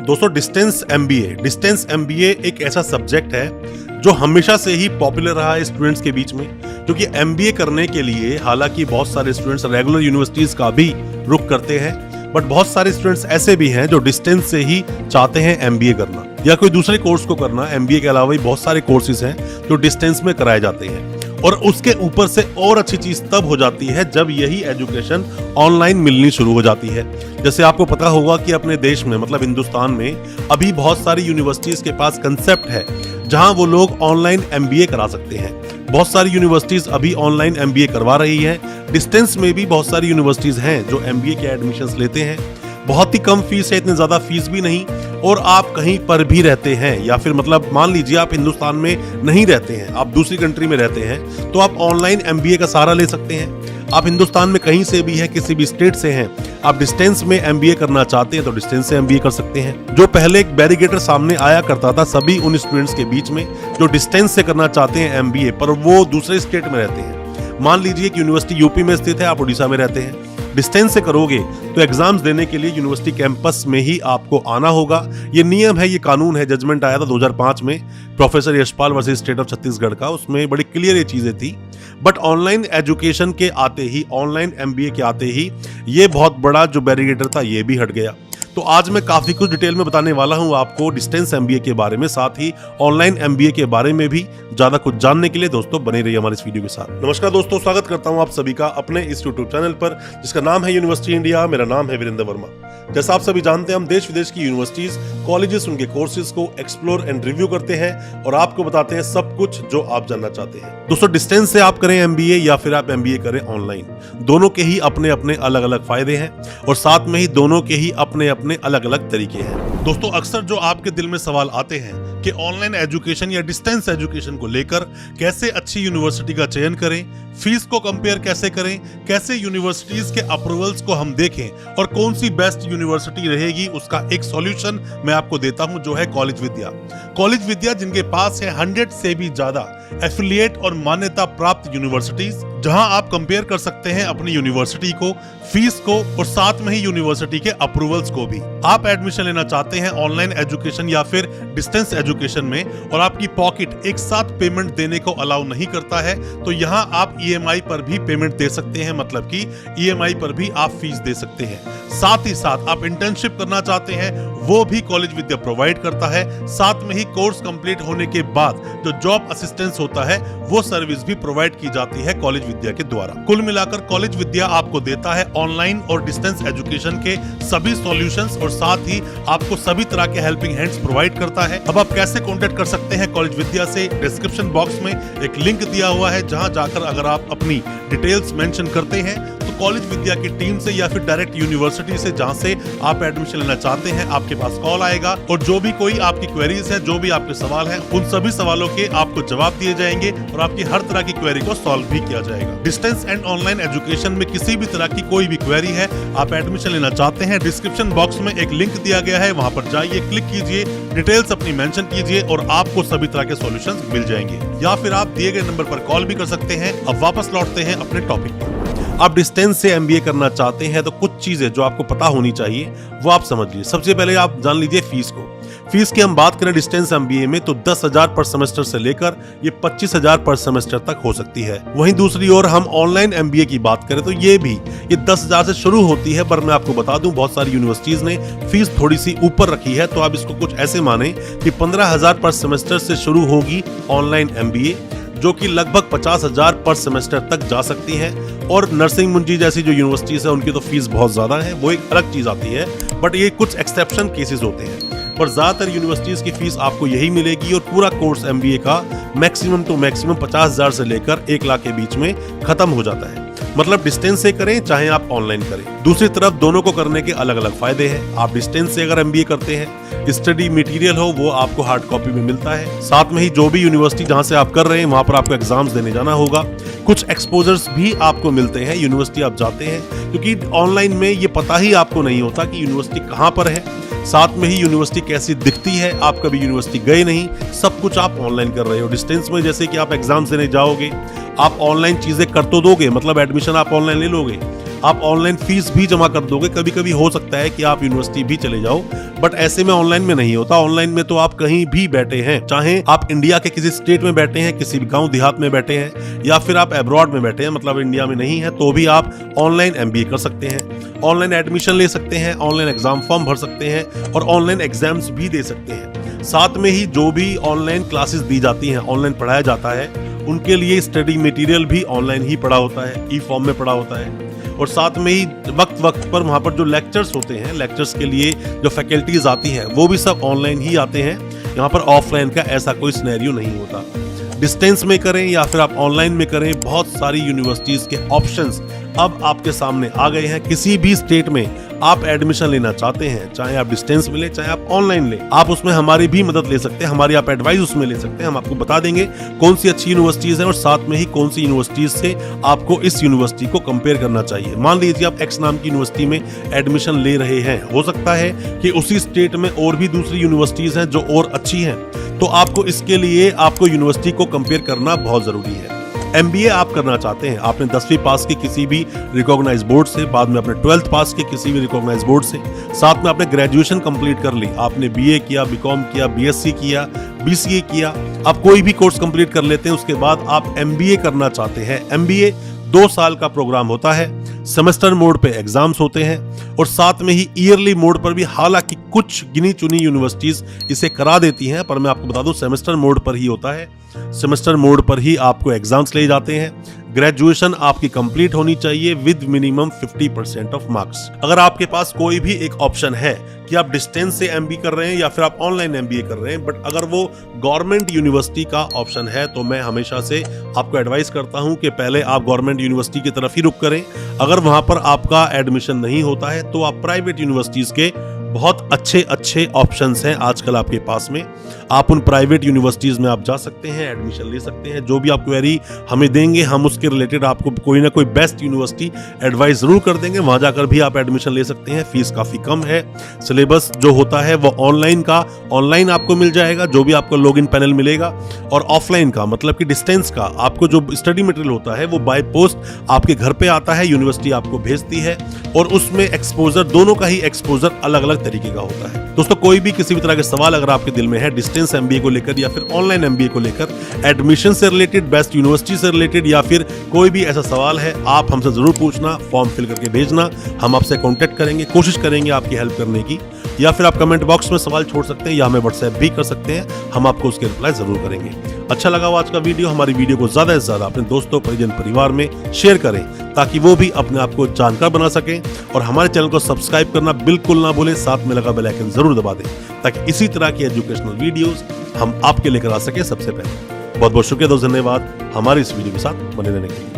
दोस्तों distance MBA एक ऐसा सब्जेक्ट है जो हमेशा से ही पॉपुलर रहा है स्टूडेंट्स के बीच में, क्योंकि एमबीए करने के लिए हालांकि बहुत सारे स्टूडेंट्स रेगुलर यूनिवर्सिटीज का भी रुख करते हैं, बट बहुत सारे स्टूडेंट्स ऐसे भी हैं जो डिस्टेंस से ही चाहते हैं एमबीए करना या कोई दूसरे कोर्स को करना। एमबीए के अलावा भी बहुत सारे कोर्सेज हैं जो डिस्टेंस में कराए जाते हैं, और उसके ऊपर से और अच्छी चीज तब हो जाती है जब यही एजुकेशन ऑनलाइन मिलनी शुरू हो जाती है। जैसे आपको पता होगा कि अपने देश में मतलब हिंदुस्तान में अभी बहुत सारी यूनिवर्सिटीज के पास कंसेप्ट है जहां वो लोग ऑनलाइन एमबीए करा सकते हैं। बहुत सारी यूनिवर्सिटीज अभी ऑनलाइन एमबीए करवा रही है। डिस्टेंस में भी बहुत सारी यूनिवर्सिटीज हैं जो एमबीए के एडमिशंस लेते हैं। बहुत ही कम फीस है, इतनी ज्यादा फीस भी नहीं, और आप कहीं पर भी रहते हैं या फिर मतलब मान लीजिए आप हिंदुस्तान में नहीं रहते हैं, आप दूसरी कंट्री में रहते हैं, तो आप ऑनलाइन एमबीए का सहारा ले सकते हैं। आप हिंदुस्तान में कहीं से भी हैं, किसी भी स्टेट से हैं, आप डिस्टेंस में एमबीए करना चाहते हैं तो डिस्टेंस से एमबीए कर सकते हैं। जो पहले एक बैरिकेटर सामने आया करता था सभी उन स्टूडेंट्स के बीच में जो डिस्टेंस से करना चाहते हैं एमबीए, पर वो दूसरे स्टेट में रहते हैं। मान लीजिए कि यूनिवर्सिटी यूपी में स्थित है, आप उड़ीसा में रहते हैं, डिस्टेंस से करोगे तो एग्जाम्स देने के लिए यूनिवर्सिटी कैंपस में ही आपको आना होगा। ये नियम है, ये कानून है। जजमेंट आया था 2005 में professor Yashpal versus state of Chhattisgarh का, उसमें बड़ी क्लियर ये चीजें थी। बट ऑनलाइन एजुकेशन के आते ही, ऑनलाइन एमबीए के आते ही ये बहुत बड़ा जो बैरिकेटर था ये भी हट गया। तो आज मैं काफी कुछ डिटेल में बताने वाला हूं आपको डिस्टेंस एमबीए के बारे में, साथ ही ऑनलाइन एमबीए के बारे में भी ज्यादा कुछ जानने के लिए दोस्तों बने रहिए हमारे इस वीडियो के साथ। नमस्कार दोस्तों, स्वागत करता हूं आप सभी का अपने इस यूट्यूब चैनल पर जिसका नाम है यूनिवर्सिटी इंडिया। मेरा नाम है वीरेंद्र वर्मा। जैसा आप सभी जानते हैं, हम देश विदेश की यूनिवर्सिटीज, कॉलेजेस, उनके कोर्सेज को एक्सप्लोर एंड रिव्यू करते हैं और आपको बताते हैं सब कुछ जो आप जानना चाहते हैं। दोस्तों, डिस्टेंस से आप करें एमबीए या फिर आप एमबीए करें ऑनलाइन, दोनों के ही अपने अपने अलग अलग फायदे हैं और साथ में ही दोनों के ही अपने अपने अलग अलग तरीके हैं। दोस्तों, अक्सर जो आपके दिल में सवाल आते हैं कि ऑनलाइन एजुकेशन या डिस्टेंस एजुकेशन को लेकर कैसे अच्छी यूनिवर्सिटी का चयन करें, फीस को कंपेयर कैसे करें, कैसे यूनिवर्सिटीज के अप्रूवल्स को हम देखें और कौन सी बेस्ट यूनिवर्सिटी रहेगी, उसका एक सॉल्यूशन मैं आपको देता हूं जो है कॉलेज विद्या। कॉलेज विद्या जिनके पास है 100 से भी ज्यादा एफिलिएट और मान्यता प्राप्त यूनिवर्सिटीज, जहां आप कंपेयर कर सकते हैं अपनी यूनिवर्सिटी को, फीस को और साथ में ही यूनिवर्सिटी के अप्रूवल्स को भी। आप एडमिशन लेना चाहते हैं ऑनलाइन एजुकेशन या फिर डिस्टेंस एजुकेशन में और आपकी पॉकेट एक साथ पेमेंट देने को अलाउ नहीं करता है, तो यहां आप ईएमआई पर भी पेमेंट दे सकते हैं, मतलब कि ईएमआई पर भी आप फीस दे सकते हैं। साथ ही साथ आप इंटर्नशिप करना चाहते हैं, वो भी कॉलेज विद्या प्रोवाइड करता है। साथ में ही कोर्स कंप्लीट होने के बाद जो जॉब असिस्टेंस होता है वो सर्विस भी प्रोवाइड की जाती है कॉलेज विद्या के द्वारा। कुल मिलाकर कॉलेज विद्या आपको देता है ऑनलाइन और डिस्टेंस एजुकेशन के सभी सॉल्यूशंस और साथ ही आपको सभी तरह के हेल्पिंग हैंड्स प्रोवाइड करता है। अब आप कैसे कांटेक्ट कर सकते हैं कॉलेज विद्या से, डिस्क्रिप्शन बॉक्स में एक लिंक दिया हुआ है जहां जाकर अगर आप अपनी डिटेल्स मेंशन करते हैं तो कॉलेज विद्या की टीम से या फिर डायरेक्ट यूनिवर्सिटी से जहां से आप एडमिशन लेना चाहते हैं आपके पास कॉल आएगा और जो भी कोई आपकी क्वेरीज है, जो भी आपके सवाल हैं, उन सभी सवालों के आपको जवाब दिए जाएंगे और आपकी हर तरह की क्वेरी को सॉल्व भी किया जाएगा। डिस्टेंस एंड ऑनलाइन एजुकेशन में किसी भी तरह की कोई भी क्वेरी है, आप एडमिशन लेना चाहते हैं, डिस्क्रिप्शन बॉक्स में एक लिंक दिया गया है, वहां पर जाइए, क्लिक कीजिए, डिटेल्स अपनी मेंशन कीजिए और आपको सभी तरह के सॉल्यूशंस मिल जाएंगे। या फिर आप दिए गए नंबर पर कॉल भी कर सकते हैं। अब वापस लौटते हैं अपने टॉपिक पर। आप डिस्टेंस से एमबीए करना चाहते हैं तो कुछ चीजें जो आपको पता होनी चाहिए वो आप समझ लीजिए। सबसे पहले आप जान लीजिए फीस को। फीस की हम बात करें डिस्टेंस एमबीए में तो 10,000 पर सेमेस्टर से लेकर ये 25,000 पर सेमेस्टर तक हो सकती है। वहीं दूसरी ओर हम ऑनलाइन एमबीए की बात करें तो ये 10,000 से शुरू होती है, पर मैं आपको बता दूं बहुत सारी यूनिवर्सिटीज ने फीस थोड़ी सी ऊपर रखी है, तो आप इसको कुछ ऐसे माने कि 15,000 पर सेमेस्टर से शुरू होगी ऑनलाइन एमबीए, जो कि लगभग 50,000 पर सेमेस्टर तक जा सकती है। और नरसिंह मुंजी जैसी जो यूनिवर्सिटीज है उनकी तो फीस बहुत ज्यादा है, वो एक अलग चीज आती है, बट ये कुछ एक्सेप्शन केसेस होते हैं। पर ज्यादातर यूनिवर्सिटीज की फीस आपको यही मिलेगी और पूरा कोर्स एमबीए का मैक्सिमम टू मैक्सिमम 50,000 से लेकर 1 लाख के बीच में खत्म हो जाता है। मतलब डिस्टेंस से करें चाहे आप ऑनलाइन करें। दूसरी तरफ दोनों को करने के अलग अलग फायदे हैं। आप डिस्टेंस से अगर एमबीए करते हैं, स्टडी मटेरियल हो वो आपको हार्ड कॉपी में मिलता है। साथ में ही जो भी यूनिवर्सिटी जहां से आप कर रहे हैं वहां पर आपको एग्जाम्स देने जाना होगा। कुछ एक्सपोजर्स भी आपको मिलते हैं यूनिवर्सिटी आप जाते हैं, क्योंकि ऑनलाइन में ये पता ही आपको नहीं होता कि यूनिवर्सिटी कहां पर है, साथ में ही यूनिवर्सिटी कैसी दिखती है। आप कभी यूनिवर्सिटी गए नहीं, सब कुछ आप ऑनलाइन कर रहे हो। डिस्टेंस में जैसे कि आप एग्जाम्स देने जाओगे, आप ऑनलाइन चीजें कर तो दोगे, मतलब एडमिशन आप ऑनलाइन ले लोगे, आप ऑनलाइन फीस भी जमा कर दोगे, कभी कभी हो सकता है कि आप यूनिवर्सिटी भी चले जाओ, बट ऐसे में ऑनलाइन में नहीं होता। ऑनलाइन में तो आप कहीं भी बैठे हैं, चाहे आप इंडिया के किसी स्टेट में बैठे हैं, किसी भी गांव देहात में बैठे हैं, या फिर आप अब्रॉड में बैठे हैं, मतलब इंडिया में नहीं है, तो भी आप ऑनलाइन एमबीए कर सकते हैं, ऑनलाइन एडमिशन ले सकते हैं, ऑनलाइन एग्जाम फॉर्म भर सकते हैं और ऑनलाइन एग्जाम्स भी दे सकते हैं। साथ में ही जो भी ऑनलाइन क्लासेस दी जाती हैं, ऑनलाइन पढ़ाया जाता है, उनके लिए स्टडी मटेरियल भी ऑनलाइन ही पढ़ा होता है, ई फॉर्म में पढ़ा होता है। और साथ में ही वक्त वक्त पर वहाँ पर जो लेक्चर्स होते हैं, लेक्चर्स के लिए जो फैकल्टीज आती हैं, वो भी सब ऑनलाइन ही आते हैं। यहाँ पर ऑफलाइन का ऐसा कोई सिनेरियो नहीं होता। डिस्टेंस में करें या फिर आप ऑनलाइन में करें, बहुत सारी यूनिवर्सिटीज के ऑप्शंस अब आपके सामने आ गए हैं। किसी भी स्टेट में आप एडमिशन लेना चाहते हैं, चाहे आप डिस्टेंस में ले, चाहे आप ऑनलाइन ले, आप उसमें हमारी भी मदद ले सकते हैं, हमारी आप एडवाइस उसमें ले सकते हैं। हम आपको बता देंगे कौन सी अच्छी यूनिवर्सिटीज हैं और साथ में ही कौन सी यूनिवर्सिटीज से आपको इस यूनिवर्सिटी को कंपेयर करना चाहिए। मान लीजिए आप एक्स नाम की यूनिवर्सिटी में एडमिशन ले रहे हैं, हो सकता है कि उसी स्टेट में और भी दूसरी यूनिवर्सिटीज हैं जो और अच्छी हैं, तो आपको इसके लिए आपको यूनिवर्सिटी को कंपेयर करना बहुत जरूरी है। एमबीए आप करना चाहते हैं, आपने 10वीं पास की किसी भी रिकॉग्नाइज्ड बोर्ड से, बाद में अपने 12th पास की किसी भी रिकॉग्नाइज्ड बोर्ड से, साथ में आपने ग्रेजुएशन कंप्लीट कर ली, आपने बीए किया, बीकॉम किया, बीएससी किया, बीसीए किया, आप कोई भी कोर्स कंप्लीट कर लेते हैं, उसके बाद आप एमबीए करना चाहते हैं। एमबीए 2 साल का प्रोग्राम होता है, सेमेस्टर मोड पे एग्जाम्स होते हैं और साथ में ही ईयरली मोड पर भी, हालांकि कुछ गिनी चुनी यूनिवर्सिटीज इसे करा देती हैं, पर मैं आपको बता दूं सेमेस्टर मोड पर ही होता है। सेमेस्टर मोड पर ही आपको एग्जाम्स ले जाते हैं। ग्रेजुएशन आपकी कंप्लीट होनी चाहिए विद मिनिमम 50% ऑफ मार्क्स। अगर आपके पास कोई भी एक ऑप्शन है कि आप डिस्टेंस से एमबीए कर रहे हैं या फिर आप ऑनलाइन एमबीए कर रहे हैं, बट अगर वो गवर्नमेंट यूनिवर्सिटी का ऑप्शन है, तो मैं हमेशा से आपको एडवाइस करता हूं कि पहले आप गवर्नमेंट यूनिवर्सिटी की तरफ ही रुख करें। अगर वहां पर आपका एडमिशन नहीं होता है, तो आप प्राइवेट यूनिवर्सिटीज के बहुत अच्छे ऑप्शंस हैं आजकल आपके पास में। आप उन प्राइवेट यूनिवर्सिटीज में आप जा सकते हैं, एडमिशन ले सकते हैं। जो भी आप क्वेरी हमें देंगे, हम उसके रिलेटेड आपको कोई ना कोई बेस्ट यूनिवर्सिटी एडवाइस जरूर कर देंगे। वहां जाकर भी आप एडमिशन ले सकते हैं। फीस काफी कम है। सिलेबस जो होता है वो ऑनलाइन आपको मिल जाएगा, जो भी आपको लॉगिन पैनल मिलेगा, और ऑफलाइन का मतलब कि डिस्टेंस का आपको जो स्टडी मटेरियल होता है वो बाय पोस्ट आपके घर पे आता है, यूनिवर्सिटी आपको भेजती है, और उसमें एक्सपोजर, दोनों का ही एक्सपोजर अलग अलग तरीके का होता है। दोस्तों, कोई भी किसी भी तरह के सवाल अगर आपके दिल में है डिस्टेंस एमबीए को लेकर या फिर ऑनलाइन एमबीए को लेकर, एडमिशन से रिलेटेड, बेस्ट यूनिवर्सिटी से रिलेटेड, या फिर कोई भी ऐसा सवाल है, आप हमसे जरूर पूछना, फॉर्म फिल करके भेजना। हम आपसे कांटेक्ट करेंगे, कोशिश करेंगे आपकी हेल्प करने की, या फिर आप कमेंट बॉक्स में सवाल छोड़ सकते हैं या हमें व्हाट्सएप भी कर सकते हैं, हम आपको उसके रिप्लाई जरूर करेंगे। अच्छा लगा आज का वीडियो, हमारी वीडियो को ज्यादा से ज्यादा अपने दोस्तों, परिजन, परिवार में शेयर करें ताकि वो भी अपने आप को जानकार बना सकें, और हमारे चैनल को सब्सक्राइब करना बिल्कुल ना भूलें, साथ में लगा बेल आइकन जरूर दबा दें ताकि इसी तरह की एजुकेशनल वीडियोस हम आपके लेकर आ सके सबसे पहले। बहुत बहुत शुक्रिया दोस्त, धन्यवाद हमारी इस वीडियो के साथ बने रहने के लिए।